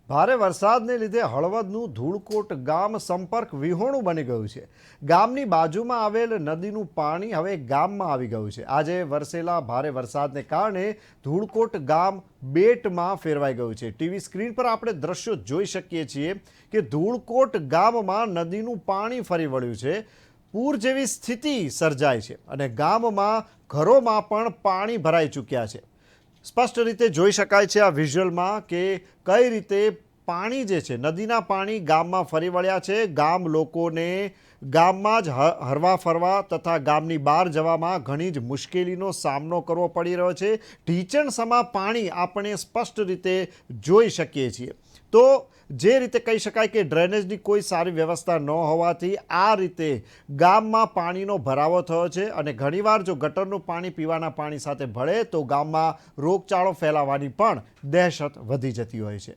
ભારે વરસાદને લીધે હળવદનું ધૂળકોટ ગામ સંપર્ક વિહોણું બની ગયું છે। ગામની બાજુમાં આવેલ નદીનું પાણી હવે ગામમાં આવી ગયું છે। આજે વરસેલા ભારે વરસાદને કારણે ધૂળકોટ ગામ બેટમાં ફેરવાઈ ગયું છે। ટીવી સ્ક્રીન પર આપણે દ્રશ્યો જોઈ શકીએ છીએ કે ધૂળકોટ ગામમાં નદીનું પાણી ફરી વળ્યું છે। પૂર જેવી સ્થિતિ સર્જાઈ છે અને ગામમાં ઘરોમાં પણ પાણી ભરાઈ ચૂક્યા છે। સ્પષ્ટ રીતે જોઈ શકાય છે આ વિઝ્યુઅલમાં કે કઈ રીતે પાણી જે છે નદીના પાણી ગામમાં ફરી વળ્યા છે। ગામ લોકોને ગામમાં જ હરવા ફરવા તથા ગામની બહાર જવામાં ઘણી જ મુશ્કેલીનો સામનો કરવો પડી રહ્યો છે। ઢીચણસમા પાણી આપણે સ્પષ્ટ રીતે જોઈ શકીએ છીએ। તો જે રીતે કહી શકાય કે ડ્રેનેજની કોઈ સારી વ્યવસ્થા ન હોવાથી આ રીતે ગામમાં પાણીનો ભરાવો થયો છે અને ઘણીવાર જો ગટરનું પાણી પીવાના પાણી સાથે ભળે તો ગામમાં રોગચાળો ફેલાવાની પણ દહેશત વધી જતી હોય છે।